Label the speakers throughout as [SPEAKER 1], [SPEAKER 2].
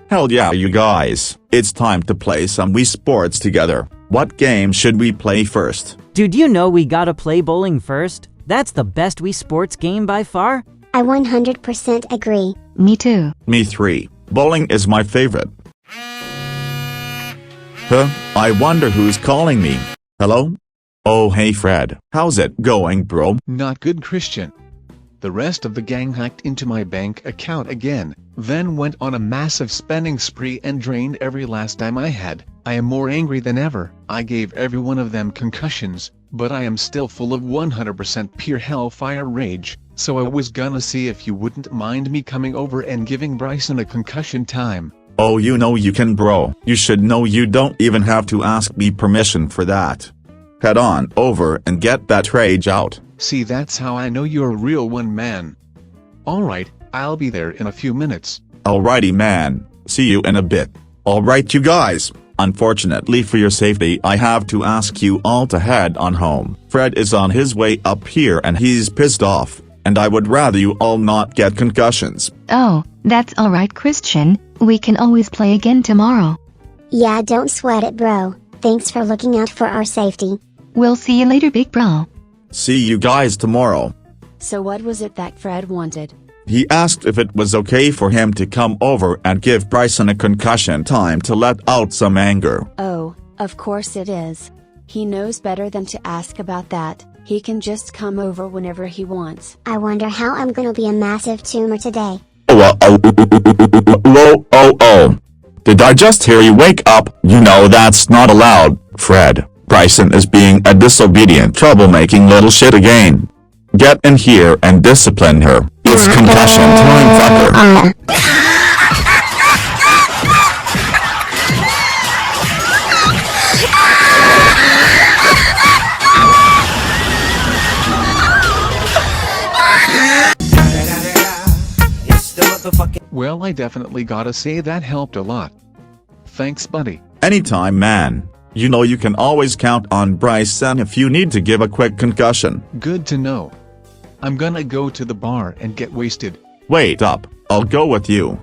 [SPEAKER 1] Hell yeah you guys, it's time to play some Wii Sports together. What game should we play first?
[SPEAKER 2] Dude, you know we gotta play bowling first? That's the best Wii Sports game by far.
[SPEAKER 3] I 100% agree.
[SPEAKER 4] Me too.
[SPEAKER 1] Me 3. Bowling is my favorite. Huh? I wonder who's calling me. Hello? Oh hey Fred, how's it going bro?
[SPEAKER 5] Not good, Christian. The rest of the gang hacked into my bank account again, then went on a massive spending spree and drained every last dime I had. I am more angry than ever. I gave every one of them concussions, but I am still full of 100% pure hellfire rage, so I was gonna see if you wouldn't mind me coming over and giving Bryson a concussion time.
[SPEAKER 1] Oh you know you can bro. You should know you don't even have to ask me permission for that. Head on over and get that rage out.
[SPEAKER 5] See, that's how I know you're a real one, man. Alright, I'll be there in a few minutes.
[SPEAKER 1] Alrighty man, see you in a bit. Alright you guys, unfortunately for your safety I have to ask you all to head on home. Fred is on his way up here and he's pissed off, and I would rather you all not get concussions.
[SPEAKER 4] Oh, that's alright Christian, we can always play again tomorrow.
[SPEAKER 3] Yeah, don't sweat it bro. Thanks for looking out for our safety.
[SPEAKER 4] We'll see you later big bro.
[SPEAKER 1] See you guys tomorrow.
[SPEAKER 6] So what was it that Fred wanted?
[SPEAKER 1] He asked if it was okay for him to come over and give Bryson a concussion time to let out some anger.
[SPEAKER 6] Oh, of course it is. He knows better than to ask about that. He can just come over whenever he wants.
[SPEAKER 3] I wonder how I'm gonna be a massive tumor today.
[SPEAKER 1] Oh. Did I just hear you wake up? You know that's not allowed, Fred. Bryson is being a disobedient troublemaking little shit again. Get in here and discipline her. It's concussion time, fucker.
[SPEAKER 5] Well, I definitely gotta say that helped a lot. Thanks buddy.
[SPEAKER 1] Anytime man. You know you can always count on Bryson if you need to give a quick concussion.
[SPEAKER 5] Good to know. I'm gonna go to the bar and get wasted.
[SPEAKER 1] Wait up, I'll go with you.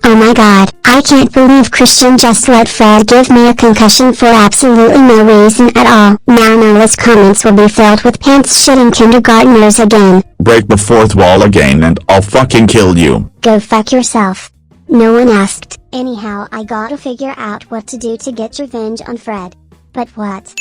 [SPEAKER 3] Oh my god, I can't believe Christian just let Fred give me a concussion for absolutely no reason at all. Now Nola's comments will be filled with pants-shitting kindergartners again.
[SPEAKER 1] Break the fourth wall again and I'll fucking kill you.
[SPEAKER 3] Go fuck yourself. No one asked. Anyhow, I gotta figure out what to do to get revenge on Fred. But what?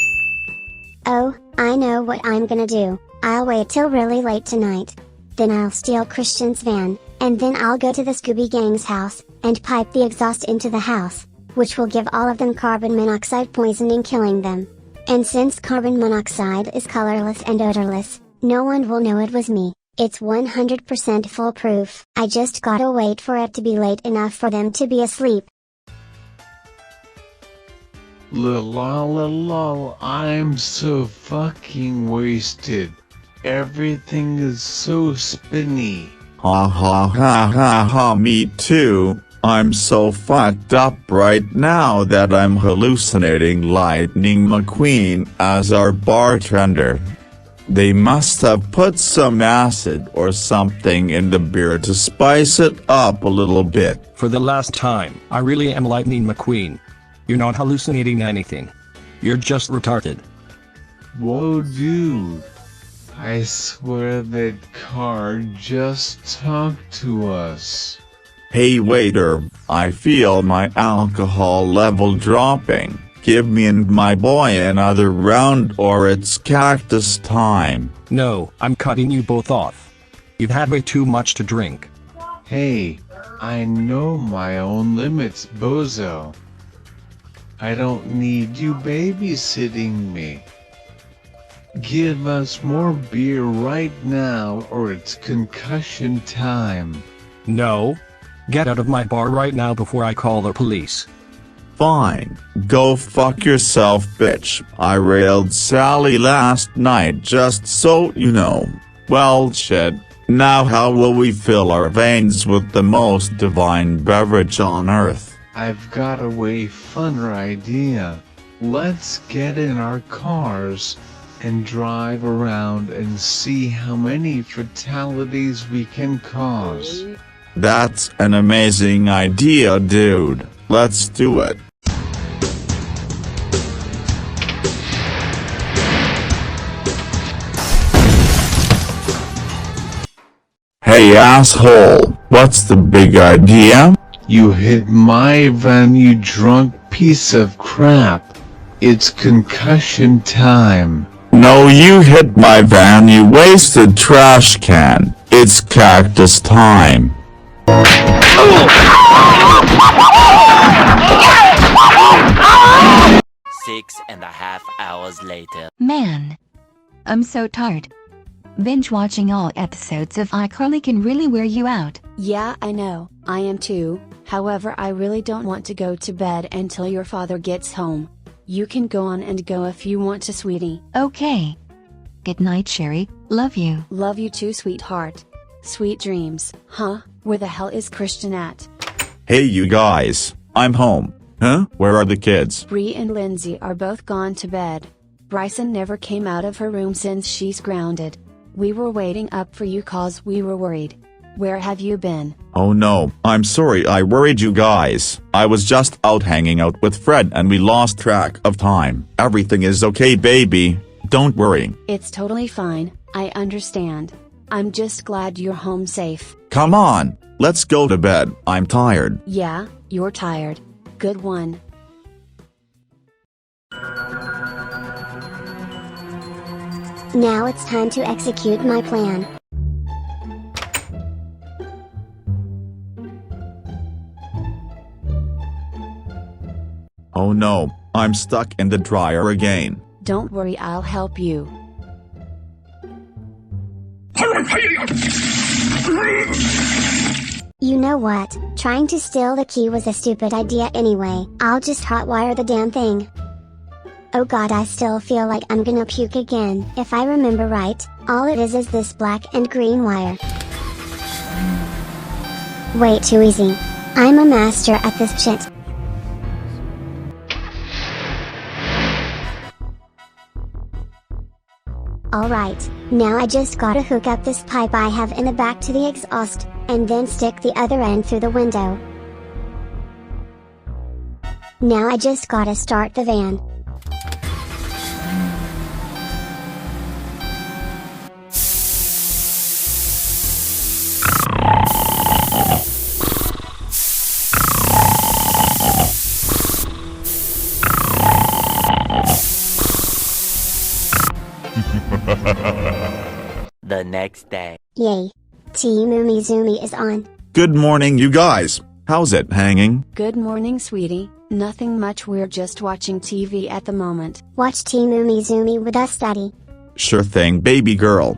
[SPEAKER 3] Oh, I know what I'm gonna do. I'll wait till really late tonight. Then I'll steal Christian's van, and then I'll go to the Scooby gang's house, and pipe the exhaust into the house, which will give all of them carbon monoxide poisoning, killing them. And since carbon monoxide is colorless and odorless, no one will know it was me. It's 100% foolproof. I just gotta wait for it to be late enough for them to be asleep.
[SPEAKER 5] Lol, I'm so fucking wasted. Everything is so spinny.
[SPEAKER 1] Ha, me too. I'm so fucked up right now that I'm hallucinating Lightning McQueen as our bartender. They must have put some acid or something in the beer to spice it up a little bit.
[SPEAKER 7] For the last time, I really am Lightning McQueen. You're not hallucinating anything. You're just retarded.
[SPEAKER 5] Whoa dude. I swear that car just talked to us.
[SPEAKER 1] Hey waiter, I feel my alcohol level dropping. Give me and my boy another round or it's cactus time.
[SPEAKER 7] No, I'm cutting you both off. You've had way too much to drink.
[SPEAKER 5] Hey, I know my own limits, bozo. I don't need you babysitting me. Give us more beer right now or it's concussion time.
[SPEAKER 7] No. Get out of my bar right now before I call the police.
[SPEAKER 1] Fine, go fuck yourself bitch. I railed Sally last night just so you know. Well shit, now how will we fill our veins with the most divine beverage on earth?
[SPEAKER 5] I've got a way funner idea. Let's get in our cars and drive around and see how many fatalities we can cause.
[SPEAKER 1] That's an amazing idea, dude. Let's do it. Hey asshole, what's the big idea?
[SPEAKER 5] You hit my van, you drunk piece of crap. It's concussion time.
[SPEAKER 1] No, you hit my van, you wasted trash can. It's cactus time.
[SPEAKER 8] 6.5 hours later.
[SPEAKER 4] Man, I'm so tired. Binge watching all episodes of iCarly can really wear you out.
[SPEAKER 6] Yeah, I know, I am too. However, I really don't want to go to bed until your father gets home. You can go on and go if you want to, sweetie.
[SPEAKER 4] Okay. Good night, Sherry. Love you.
[SPEAKER 6] Love you too, sweetheart. Sweet dreams. Huh? Where the hell is Christian at?
[SPEAKER 1] Hey you guys, I'm home. Huh? Where are the kids?
[SPEAKER 6] Bree and Lindsay are both gone to bed. Bryson never came out of her room since she's grounded. We were waiting up for you cause we were worried. Where have you been?
[SPEAKER 1] Oh no, I'm sorry I worried you guys. I was just out hanging out with Fred and we lost track of time. Everything is okay, baby. Don't worry.
[SPEAKER 6] It's totally fine, I understand. I'm just glad you're home safe.
[SPEAKER 1] Come on, let's go to bed. I'm tired.
[SPEAKER 6] Yeah, you're tired. Good one.
[SPEAKER 3] Now it's time to execute my plan.
[SPEAKER 1] Oh no, I'm stuck in the dryer again.
[SPEAKER 6] Don't worry, I'll help you.
[SPEAKER 3] You know what? Trying to steal the key was a stupid idea anyway. I'll just hotwire the damn thing. Oh god, I still feel like I'm gonna puke again. If I remember right, all it is this black and green wire. Way too easy. I'm a master at this shit. Alright, now I just gotta hook up this pipe I have in the back to the exhaust, and then stick the other end through the window. Now I just gotta start the van.
[SPEAKER 8] The next day.
[SPEAKER 3] Yay. Team Umizoomi is on.
[SPEAKER 1] Good morning you guys. How's it hanging?
[SPEAKER 6] Good morning, sweetie. Nothing much, we're just watching TV at the moment.
[SPEAKER 3] Watch Team Umizoomi with us, daddy.
[SPEAKER 1] Sure thing, baby girl.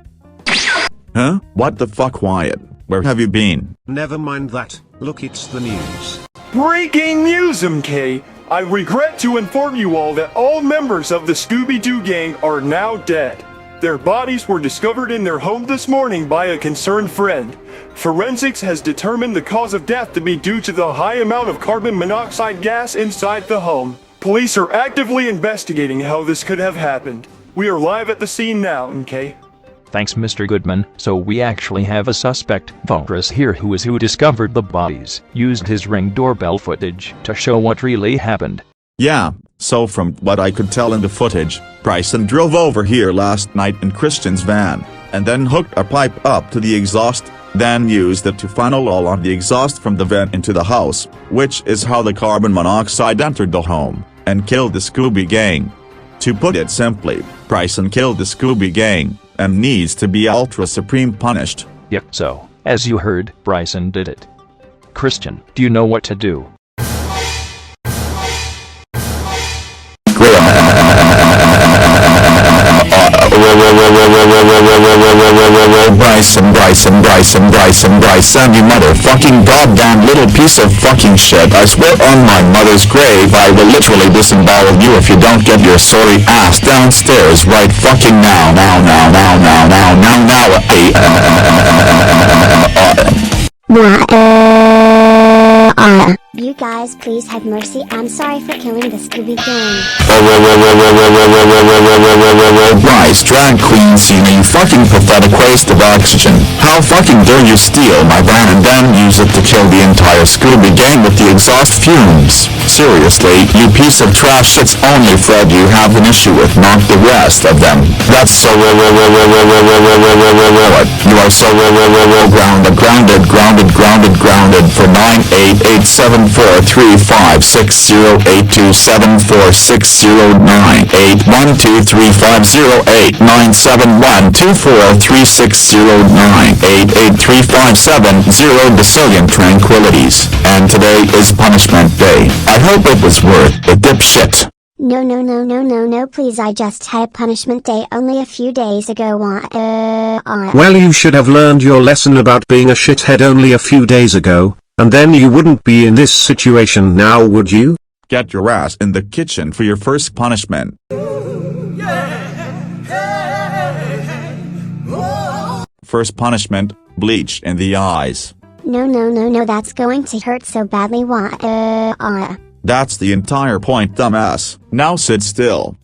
[SPEAKER 1] Huh? What the fuck, Wyatt? Where have you been?
[SPEAKER 9] Never mind that, look, it's the news.
[SPEAKER 10] Breaking news, MK! I regret to inform you all that all members of the Scooby-Doo gang are now dead. Their bodies were discovered in their home this morning by a concerned friend. Forensics has determined the cause of death to be due to the high amount of carbon monoxide gas inside the home. Police are actively investigating how this could have happened. We are live at the scene now, MK.
[SPEAKER 11] Thanks, Mr. Goodman. So we actually have a suspect, Vulrus here, who discovered the bodies, used his Ring doorbell footage to show what really happened.
[SPEAKER 1] Yeah, so from what I could tell in the footage, Bryson drove over here last night in Christian's van, and then hooked a pipe up to the exhaust, then used it to funnel all of the exhaust from the vent into the house, which is how the carbon monoxide entered the home, and killed the Scooby gang. To put it simply, Bryson killed the Scooby gang, and needs to be ultra supreme punished.
[SPEAKER 11] Yep, so, as you heard, Bryson did it. Christian, do you know what to do?
[SPEAKER 1] Bryson, you motherfucking goddamn little piece of fucking shit. I swear on my mother's grave I will literally disembowel you if you don't get your sorry ass downstairs right fucking now.
[SPEAKER 3] You guys please have mercy, I'm sorry for killing the Scooby gang.
[SPEAKER 1] Bryce, drag queen Cena, you fucking pathetic waste of oxygen. How fucking dare you steal my van and then use it to kill the entire Scooby gang with the exhaust fumes? Seriously, you piece of trash, it's only Fred you have an issue with, not the rest of them. That's so You are so grounded for 9887435660827124360988357 decillion tranquilities. And today is punishment day. I hope it was worth it, dipshit.
[SPEAKER 3] No, please, I just had punishment day only a few days ago.
[SPEAKER 9] Well, you should have learned your lesson about being a shithead only a few days ago, and then you wouldn't be in this situation now, would you?
[SPEAKER 1] Get your ass in the kitchen for your first punishment. First punishment, bleach in the eyes.
[SPEAKER 3] No, that's going to hurt so badly.
[SPEAKER 1] That's the entire point, dumbass. Now sit still.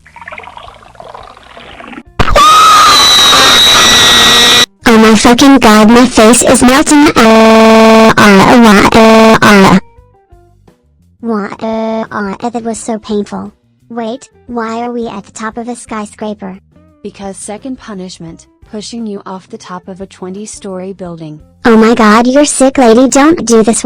[SPEAKER 3] Oh my fucking god, my face is melting. That was so painful. Wait, why are we at the top of a skyscraper?
[SPEAKER 6] Because second punishment, pushing you off the top of a 20-story building.
[SPEAKER 3] Oh my god, you're sick, lady, don't do this.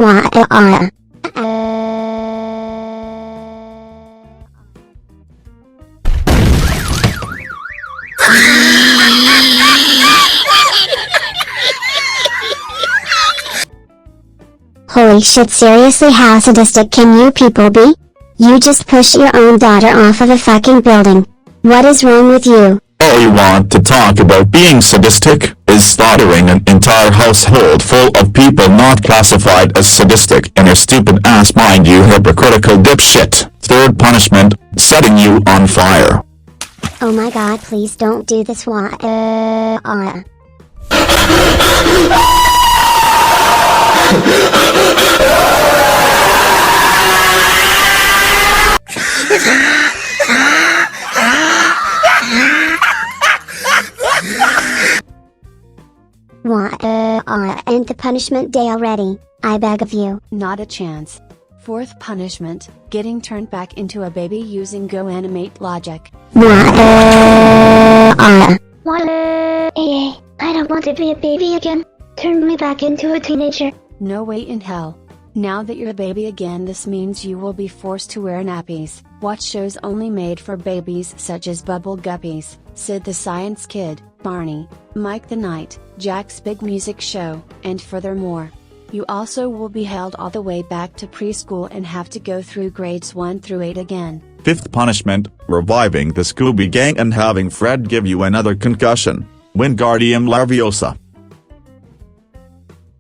[SPEAKER 3] Holy shit, seriously, how sadistic can you people be? You just pushed your own daughter off of a fucking building. What is wrong with you?
[SPEAKER 1] All you want to talk about being sadistic is slaughtering an entire household full of people not classified as sadistic in your stupid ass mind, you hypocritical dipshit. Third punishment, setting you on fire.
[SPEAKER 3] Oh my god, please don't do this. End the punishment day already, I beg of you.
[SPEAKER 6] Not a chance. Fourth punishment, getting turned back into a baby using Go Animate logic.
[SPEAKER 3] I
[SPEAKER 12] don't want to be a baby again. Turn me back into a teenager.
[SPEAKER 6] No way in hell. Now that you're a baby again, this means you will be forced to wear nappies, watch shows only made for babies such as Bubble Guppies, Sid the Science Kid, Barney, Mike the Knight, Jack's Big Music Show, and furthermore. You also will be held all the way back to preschool and have to go through grades 1 through 8 again.
[SPEAKER 1] Fifth punishment, reviving the Scooby Gang and having Fred give you another concussion. Wingardium Leviosa.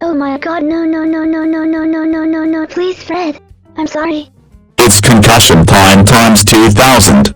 [SPEAKER 12] Oh my god, no, please, Fred. I'm sorry.
[SPEAKER 1] It's concussion time times 2000.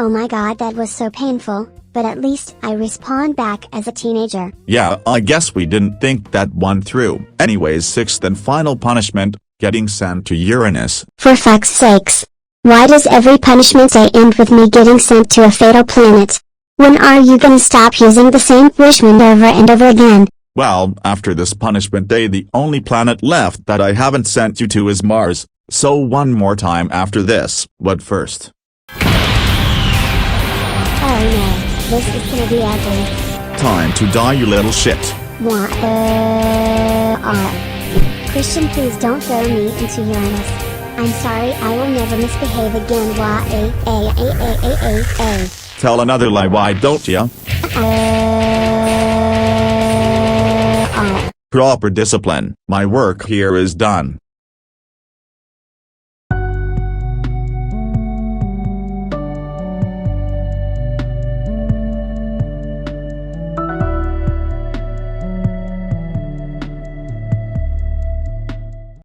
[SPEAKER 3] Oh my god, that was so painful, but at least I respawned back as a teenager.
[SPEAKER 1] Yeah, I guess we didn't think that one through. Anyways, sixth and final punishment, getting sent to Uranus.
[SPEAKER 3] For fuck's sakes. Why does every punishment day end with me getting sent to a fatal planet? When are you gonna stop using the same punishment over and over again?
[SPEAKER 1] Well, after this punishment day, the only planet left that I haven't sent you to is Mars. So one more time after this, but first.
[SPEAKER 3] Oh no, this is gonna be ugly.
[SPEAKER 1] Time to die, you little shit.
[SPEAKER 3] Christian, please don't throw me into Uranus. I'm sorry, I will never misbehave again.
[SPEAKER 1] Tell another lie, why don't ya? Proper discipline. My work here is done.